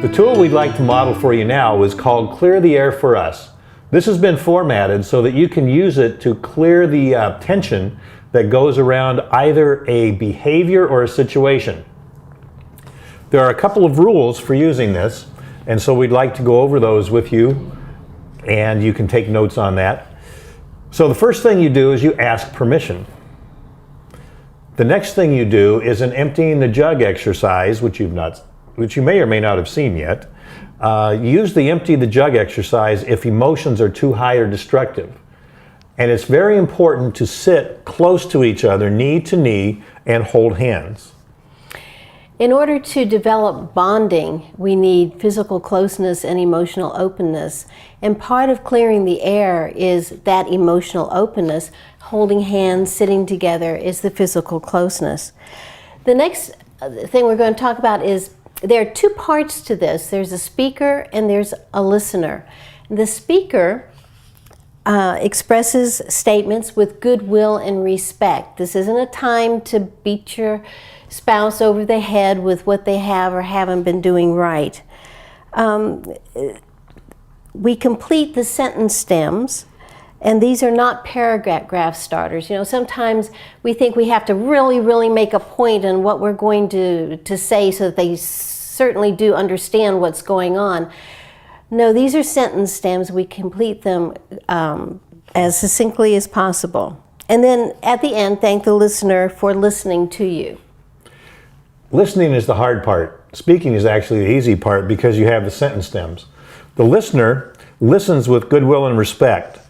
The tool we'd like to model for you now is called Clear the Air for Us. This has been formatted so that you can use it to clear the tension that goes around either a behavior or a situation. There are a couple of rules for using this, and so we'd like to go over those with you, and you can take notes on that. So the first thing you do is you ask permission. The next thing you do is an emptying the jug exercise, which you may or may not have seen yet. Use the empty the jug exercise if emotions are too high or destructive. And it's very important to sit close to each other, knee to knee, and hold hands. In order to develop bonding, we need physical closeness and emotional openness. And part of clearing the air is that emotional openness. Holding hands, sitting together is the physical closeness. The next thing we're going to talk about is there are two parts to this. There's a speaker and there's a listener. The speaker expresses statements with goodwill and respect. This isn't a time to beat your spouse over the head with what they have or haven't been doing right. We complete the sentence stems, and these are not paragraph starters. You know, sometimes we think we have to really make a point in what we're going to say so that they certainly do understand what's going on. No, these are sentence stems. We complete them as succinctly as possible. And then at the end, thank the listener for listening to you. Listening is the hard part. Speaking is actually the easy part because you have the sentence stems. The listener listens with goodwill and respect.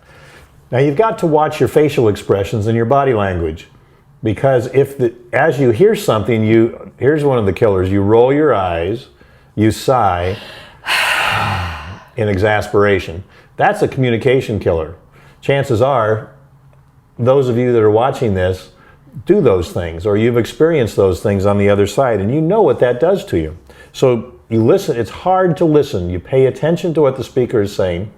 Now you've got to watch your facial expressions and your body language, because as you hear something, here's one of the killers. You roll your eyes, you sigh in exasperation. That's a communication killer. Chances are, those of you that are watching this do those things, or you've experienced those things on the other side, and you know what that does to you. So you listen. It's hard to listen. You pay attention to what the speaker is saying.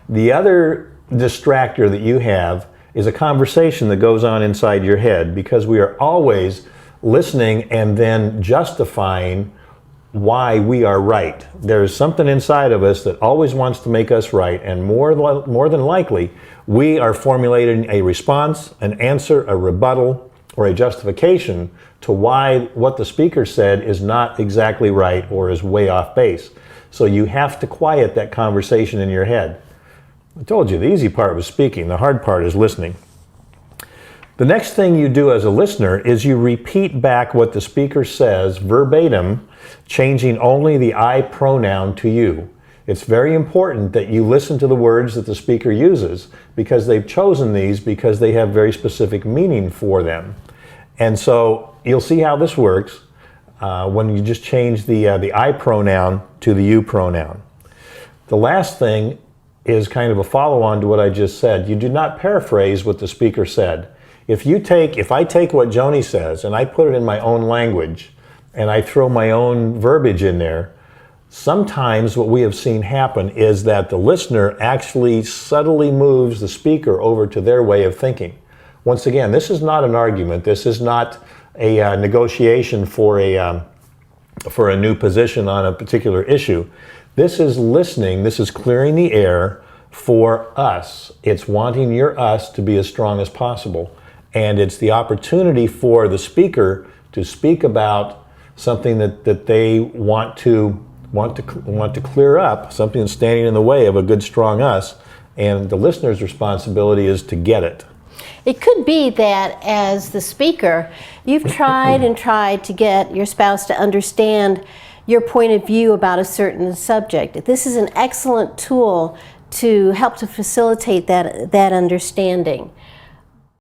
The other distractor that you have is a conversation that goes on inside your head, because we are always listening and then justifying why we are right. There's something inside of us that always wants to make us right, and more than likely, we are formulating a response, an answer, a rebuttal, or a justification to why what the speaker said is not exactly right or is way off base. So you have to quiet that conversation in your head. I told you, the easy part was speaking, the hard part is listening. The next thing you do as a listener is you repeat back what the speaker says verbatim, changing only the I pronoun to you. It's very important that you listen to the words that the speaker uses, because they've chosen these because they have very specific meaning for them. And so you'll see how this works when you just change the I pronoun to the you pronoun. The last thing is kind of a follow-on to what I just said. You do not paraphrase what the speaker said. If I take what Joni says and I put it in my own language and I throw my own verbiage in there, sometimes what we have seen happen is that the listener actually subtly moves the speaker over to their way of thinking. Once again, this is not an argument. This is not a negotiation for a new position on a particular issue. This is listening. This is clearing the air for us. It's wanting your us to be as strong as possible. And it's the opportunity for the speaker to speak about something that they want to clear up, something that's standing in the way of a good, strong us. And the listener's responsibility is to get it. It could be that as the speaker, you've tried and tried to get your spouse to understand your point of view about a certain subject. This is an excellent tool to help to facilitate that understanding.